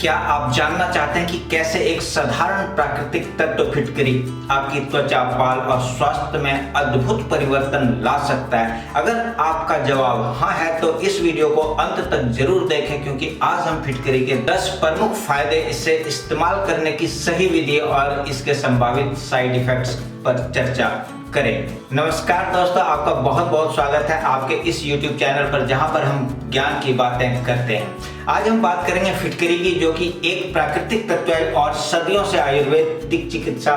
क्या आप जानना चाहते हैं कि कैसे एक साधारण प्राकृतिक तत्व फिटकरी आपकी त्वचा, बाल और स्वास्थ्य में अद्भुत परिवर्तन ला सकता है? अगर आपका जवाब हाँ है तो इस वीडियो को अंत तक जरूर देखें, क्योंकि आज हम फिटकरी के 10 प्रमुख फायदे, इसे इस्तेमाल करने की सही विधि और इसके संभावित साइड इफेक्ट्स पर चर्चा करें। नमस्कार दोस्तों, आपका बहुत बहुत स्वागत है आपके इस YouTube चैनल पर, जहां पर हम ज्ञान की बातें करते हैं। आज हम बात करेंगे फिटकरी की, जो कि एक प्राकृतिक तत्व है और सदियों से आयुर्वेदिक चिकित्सा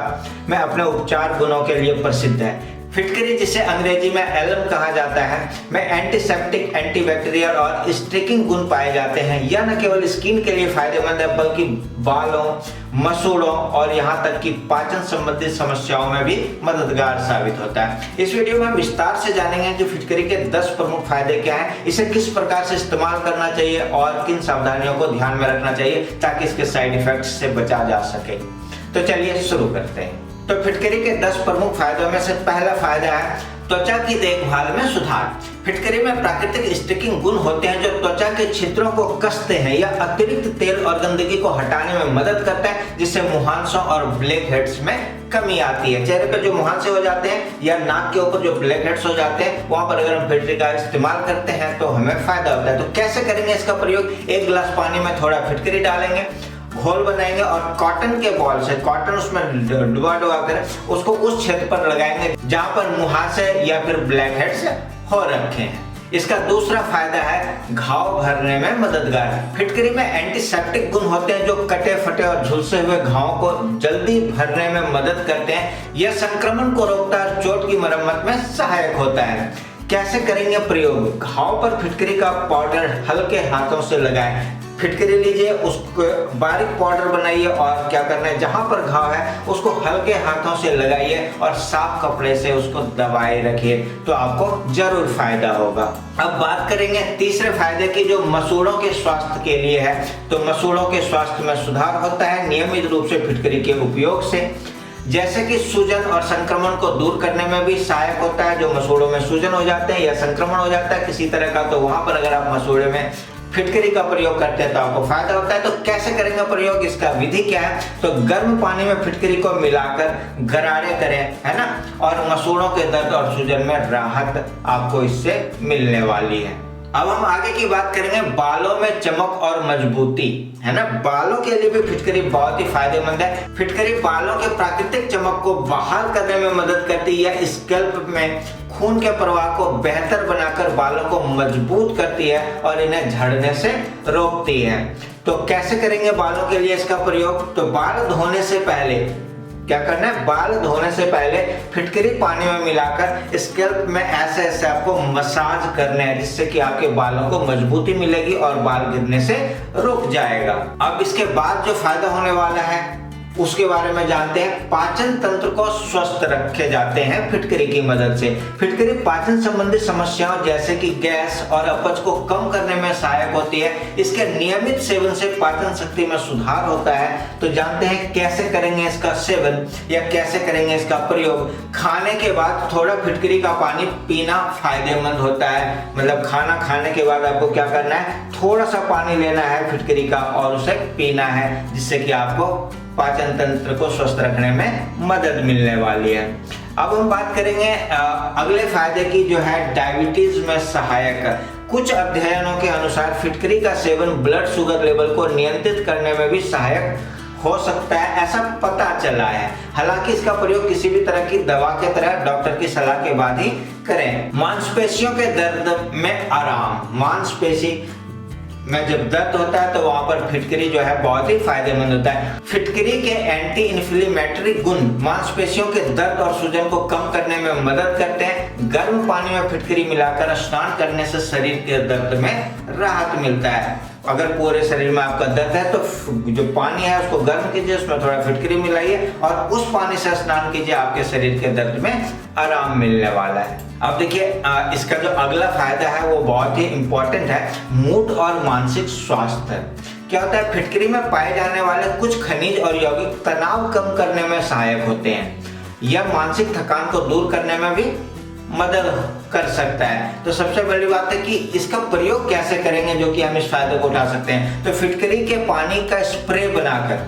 में अपने उपचार गुणों के लिए प्रसिद्ध है। फिटकरी, जिसे अंग्रेजी में एलम कहा जाता है, में एंटीसेप्टिक, एंटीबैक्टीरियल और स्टिकिंग गुण पाए जाते हैं। यह न केवल स्किन के लिए फायदेमंद है, बल्कि बालों, मसूड़ों और यहाँ तक कि पाचन संबंधित समस्याओं में भी मददगार साबित होता है। इस वीडियो में हम विस्तार से जानेंगे कि फिटकरी के 10 प्रमुख फायदे क्या हैं, इसे किस प्रकार से इस्तेमाल करना चाहिए और किन सावधानियों को ध्यान में रखना चाहिए ताकि इसके साइड इफेक्ट्स से बचा जा सके। तो चलिए शुरू करते हैं। तो फिटकरी के 10 प्रमुख फायदों में से पहला फायदा है त्वचा की देखभाल में सुधार। फिटकरी में प्राकृतिक स्टिकिंग गुण होते हैं जो त्वचा के छिद्रों को कसते हैं या अतिरिक्त तेल और गंदगी को हटाने में मदद करता है, जिससे मुहांसों और ब्लैक हेड्स में कमी आती है। चेहरे पर जो मुहांसे हो जाते हैं या नाक के ऊपर जो ब्लैक हेड्स हो जाते हैं, वहां पर अगर हम फिटकरी का इस्तेमाल करते हैं तो हमें फायदा होता है। तो कैसे करेंगे इसका प्रयोग? 1 गिलास पानी में थोड़ा फिटकरी डालेंगे, घोल बनाएंगे और कॉटन के बॉल से, कॉटन उसमें डुबा कर उसको उस क्षेत्र पर लगाएंगे जहां पर मुहासे या फिर ब्लैक हेड्स हो रखे हैं। इसका दूसरा फायदा है घाव भरने में मददगार। फिटकरी में एंटीसेप्टिक गुण होते हैं जो कटे फटे और झुलसे हुए घावों को जल्दी भरने में मदद करते हैं। यह संक्रमण को रोकता है, चोट की मरम्मत में सहायक होता है। कैसे करेंगे प्रयोग? घाव पर फिटकरी का पाउडर हल्के हाथों से लगाएं। फिटकरी लीजिए, उसको बारीक पाउडर बनाइए और क्या करना है, जहां पर घाव है उसको हल्के हाथों से लगाइए और साफ कपड़े से उसको दबाए रखिए, तो आपको जरूर फायदा होगा। अब बात करेंगे तीसरे फायदे की, जो मसूड़ों के स्वास्थ्य के लिए है। तो मसूड़ों के स्वास्थ्य में सुधार होता है नियमित रूप से फिटकरी के उपयोग से, जैसे कि सूजन और संक्रमण को दूर करने में भी सहायक होता है। जो मसूड़ों में सूजन हो जाते हैं या संक्रमण हो जाता है किसी तरह का, तो वहां पर अगर आप मसूड़े में फिटकरी का प्रयोग करते हैं तो आपको फायदा होता है। तो कैसे करेंगे प्रयोग? इसका विधि क्या है? तो गर्म पानी में फिटकरी को मिलाकर गरारे करें, है ना, और मसूड़ों के दर्द और सूजन में राहत आपको इससे मिलने वाली है। अब हम आगे की बात करेंगे बालों में चमक और मजबूती, है ना। बालों के लिए भी फिटकरी बहुत ही फायदेमंद है। फिटकरी बालों के प्राकृतिक चमक को बहाल करने में मदद करती है, स्कैल्प में खून के प्रवाह को बेहतर बनाकर बालों को मजबूत करती है और इन्हें झड़ने से रोकती है। तो कैसे करेंगे बालों के लिए इसका प्रयोग? तो बाल धोने से पहले क्या करना है? बाल धोने से पहले फिटकरी पानी में मिलाकर स्कैल्प में ऐसे ऐसे आपको मसाज करने हैं, जिससे कि आपके बालों को मजबूती मिलेगी और बाल गिरने से रुक जाएगा। अब इसके बाद जो फायदा होने वाला है उसके बारे में जानते हैं। पाचन तंत्र को स्वस्थ रखे जाते हैं फिटकरी की मदद से। फिटकरी पाचन संबंधी समस्याओं जैसे कि गैस और अपच को कम करने में सहायक होती है। इसके नियमित सेवन से पाचन शक्ति में सुधार होता है। तो जानते हैं कैसे करेंगे इसका सेवन या कैसे करेंगे इसका प्रयोग? खाने के बाद थोड़ा फिटकरी का पानी पीना फायदेमंद होता है। मतलब खाना खाने के बाद आपको क्या करना है? थोड़ा सा पानी लेना है फिटकरी का और उसे पीना है, जिससे कि आपको पाचन तंत्र को स्वस्थ रखने में मदद मिलने वाली है। अब हम बात करेंगे अगले फायदे की, जो है डायबिटीज में सहायक। कुछ अध्ययनों के अनुसार फिटकरी का सेवन ब्लड शुगर लेवल को नियंत्रित करने में भी सहायक हो सकता है, ऐसा पता चला है। हालांकि इसका प्रयोग किसी भी तरह की दवा के तरह डॉक्टर की सलाह के बाद ही करें। मांसपेशियों के दर्द में आराम। मांसपेशी में जब दर्द होता है तो वहां पर फिटकरी जो है बहुत ही फायदेमंद होता है। फिटकरी के एंटी इन्फ्लेमेटरी गुण मांसपेशियों के दर्द और सूजन को कम करने में मदद करते हैं। गर्म पानी में फिटकरी मिलाकर स्नान करने से शरीर के दर्द में राहत मिलता है। अगर पूरे शरीर में आपका दर्द है तो जो पानी है उसको गर्म कीजिए, उसमें थोड़ा फिटकरी मिलाइए और उस पानी से स्नान कीजिए, आपके शरीर के दर्द में आराम मिलने वाला है। अब देखिए इसका जो अगला फायदा है वो बहुत ही इंपॉर्टेंट है, मूड और मानसिक स्वास्थ्य। क्या होता है? फिटकरी में पाए जाने वाले कुछ खनिज और यौगिक तनाव कम करने में सहायक होते हैं। यह मानसिक थकान को दूर करने में भी मदद कर सकता है। तो सबसे बड़ी बात है कि इसका प्रयोग कैसे करेंगे जो कि हम इस फायदे को उठा सकते हैं। तो फिटकरी के पानी का स्प्रे बनाकर,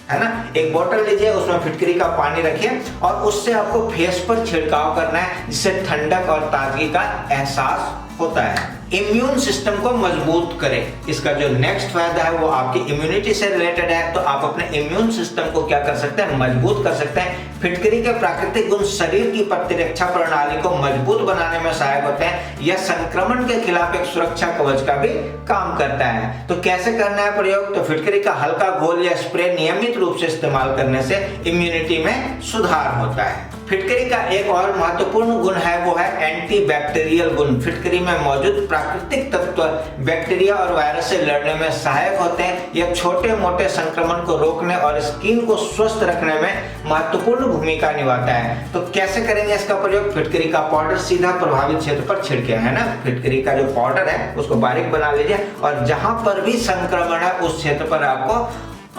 है ना, एक बोतल लीजिए, उसमें फिटकरी का पानी रखिए और उससे आपको फेस पर छिड़काव करना है, जिससे ठंडक और ताजगी का एहसास होता है। इम्यून सिस्टम को मजबूत करें। इसका जो नेक्स्ट फायदा है वो आपकी इम्यूनिटी से रिलेटेड है। तो आप अपने इम्यून सिस्टम को क्या कर सकते हैं, मजबूत कर सकते हैं। फिटकरी के प्राकृतिक गुण शरीर की प्रतिरक्षा प्रणाली को मजबूत बनाने में सहायक होते हैं। यह संक्रमण के खिलाफ एक सुरक्षा कवच का भी काम करता है। तो कैसे करना है प्रयोग? तो फिटकरी का हल्का घोल या स्प्रे नियमित रूप से इस्तेमाल करने से इम्यूनिटी में सुधार होता है। फिटकरी का एक और महत्वपूर्ण गुण है वो है एंटीबैक्टीरियल गुण। फिटकरी में मौजूद प्राकृतिक तत्व बैक्टीरिया और वायरस से लड़ने में सहायक होते हैं। यह छोटे मोटे संक्रमण को रोकने और स्किन को स्वस्थ रखने में महत्वपूर्ण भूमिका निभाता है। तो कैसे करेंगे इसका प्रयोग? फिटकरी का पाउडर सीधा प्रभावित क्षेत्र पर छिड़के, है ना। फिटकरी का जो पाउडर है उसको बारीक बना लीजिए और जहां पर भी संक्रमण है उस क्षेत्र पर आपको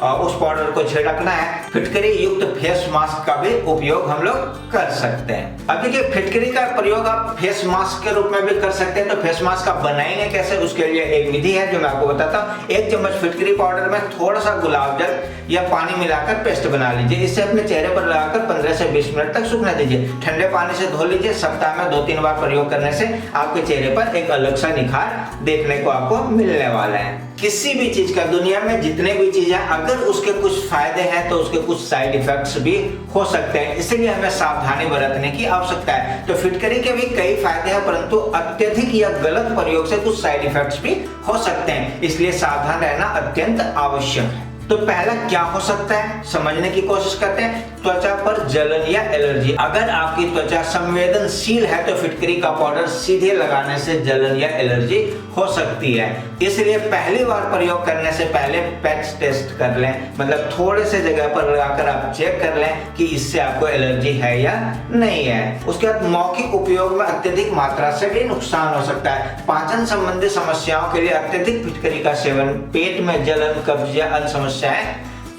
उस पाउडर को छिड़कना है। फिटकरी युक्त फेस मास्क का भी उपयोग हम लोग कर सकते हैं। अब देखिए, फिटकरी का प्रयोग आप फेस मास्क के रूप में भी कर सकते हैं। तो फेस मास्क आप बनाएंगे कैसे, उसके लिए एक विधि है जो मैं आपको बताता हूँ। 1 चम्मच फिटकरी पाउडर में थोड़ा सा गुलाब जल या पानी मिलाकर पेस्ट बना लीजिए। इसे अपने चेहरे पर लगाकर 15 से 20 मिनट तक सूखने दीजिए। ठंडे पानी से धो लीजिए। सप्ताह में 2-3 बार प्रयोग करने से आपके चेहरे पर एक अलग सा निखार देखने को आपको मिलने वाला है। किसी भी चीज का, दुनिया में जितने भी चीज है, अगर उसके कुछ फायदे हैं तो उसके कुछ साइड इफेक्ट्स भी हो सकते हैं। इसलिए हमें सावधानी बरतने की आवश्यकता है। तो फिटकरी के भी कई फायदे हैं, परंतु अत्यधिक या गलत प्रयोग से कुछ साइड इफेक्ट्स भी हो सकते हैं। इसलिए सावधान रहना अत्यंत आवश्यक है। तो पहला क्या हो सकता है समझने की कोशिश करते हैं। त्वचा पर जलन या एलर्जी। अगर आपकी त्वचा संवेदनशील है तो फिटकरी का पाउडर सीधे लगाने से जलन या एलर्जी हो सकती है। इसलिए पहली बार प्रयोग करने से पहले पैच टेस्ट कर लें, मतलब थोड़े से जगह पर लगाकर आप चेक कर लें कि इससे आपको एलर्जी है या नहीं है। उसके बाद मौखिक उपयोग में अत्यधिक मात्रा से भी नुकसान हो सकता है। पाचन संबंधी समस्याओं के लिए अत्यधिक फिटकरी का सेवन पेट में जलन, कब्ज या अन्य समस्याएं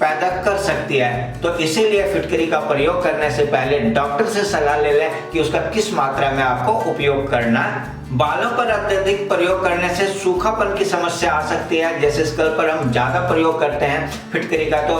पैदा कर सकती है। तो इसीलिए फिटकरी का प्रयोग करने से पहले डॉक्टर से सलाह ले लें कि उसका किस मात्रा में आपको उपयोग करना है। बालों पर अत्यधिक प्रयोग करने से सूखापन की समस्या आ सकती है। जैसे स्कैल पर हम ज्यादा प्रयोग करते हैं फिटकरी का, तो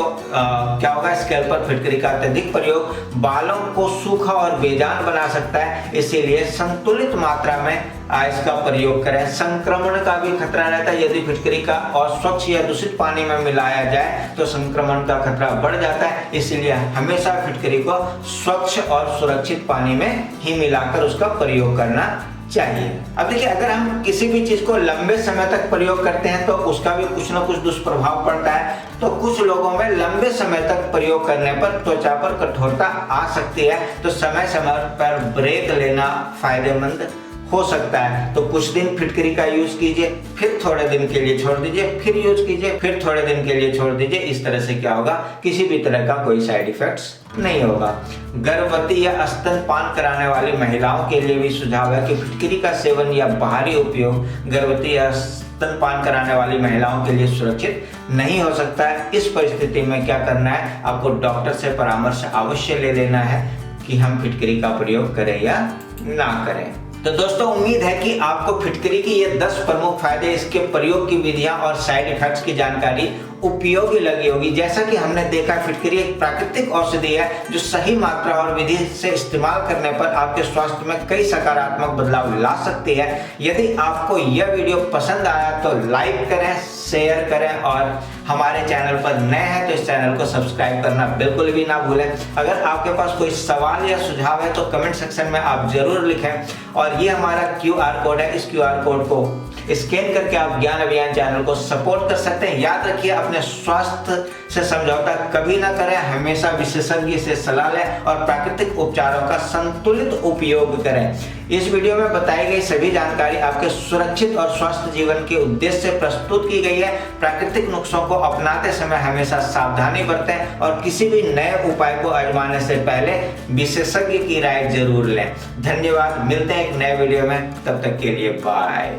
क्या होगा, स्कैल पर फिटकरी का अत्यधिक प्रयोग बालों को सूखा और बेजान बना सकता है। इसीलिए संतुलित मात्रा में इसका प्रयोग करें। संक्रमण का भी खतरा रहता है। यदि फिटकरी का अस्वच्छ या दूषित पानी में मिलाया जाए तो संक्रमण का खतरा बढ़ जाता है। इसीलिए हमेशा फिटकरी को स्वच्छ और सुरक्षित पानी में ही मिलाकर उसका प्रयोग करना चाहिए। अब देखिए, अगर हम किसी भी चीज को लंबे समय तक प्रयोग करते हैं तो उसका भी कुछ ना कुछ दुष्प्रभाव पड़ता है। तो कुछ लोगों में लंबे समय तक प्रयोग करने पर त्वचा पर कठोरता आ सकती है। तो समय समय पर ब्रेक लेना फायदेमंद हो सकता है। तो कुछ दिन फिटकरी का यूज कीजिए, फिर थोड़े दिन के लिए छोड़ दीजिए, फिर यूज कीजिए, फिर थोड़े दिन के लिए छोड़ दीजिए। इस तरह से क्या होगा, किसी भी तरह का कोई साइड इफेक्ट्स नहीं होगा। गर्भवती या स्तनपान कराने वाली महिलाओं के लिए भी सुझाव है कि फिटकरी का सेवन या बाहरी उपयोग गर्भवती या स्तनपान कराने वाली महिलाओं के लिए सुरक्षित नहीं हो सकता है। इस परिस्थिति में क्या करना है, आपको डॉक्टर से परामर्श अवश्य ले लेना है कि हम फिटकरी का प्रयोग करें या ना करें। तो दोस्तों, उम्मीद है कि आपको फिटकरी की ये 10 प्रमुख फायदे, इसके प्रयोग की विधियां और साइड इफेक्ट्स की जानकारी उपयोगी लगी होगी। जैसा कि हमने देखा, फिटकरी एक प्राकृतिक औषधि है जो सही मात्रा और विधि से इस्तेमाल करने पर आपके स्वास्थ्य में कई सकारात्मक बदलाव ला सकती है। यदि आपको यह वीडियो पसंद आया तो लाइक करें, शेयर करें और हमारे चैनल पर नए हैं तो इस चैनल को सब्सक्राइब करना बिल्कुल भी ना भूलें। अगर आपके पास कोई सवाल या सुझाव है तो कमेंट सेक्शन में आप जरूर लिखें। और ये हमारा QR कोड है, इस QR कोड को स्कैन करके आप ज्ञान अभियान चैनल को सपोर्ट कर सकते हैं। याद रखिए, अपने स्वास्थ्य से समझौता कभी ना करें, हमेशा विशेषज्ञ से सलाह लें और प्राकृतिक उपचारों का संतुलित उपयोग करें। इस वीडियो में बताई गई सभी जानकारी आपके सुरक्षित और स्वस्थ जीवन के उद्देश्य से प्रस्तुत की गई है। प्राकृतिक नुस्खों को अपनाते समय हमेशा सावधानी बरतें और किसी भी नए उपाय को आजमाने से पहले विशेषज्ञ की राय जरूर लें। धन्यवाद, मिलते हैं एक नए वीडियो में, तब तक के लिए बाय।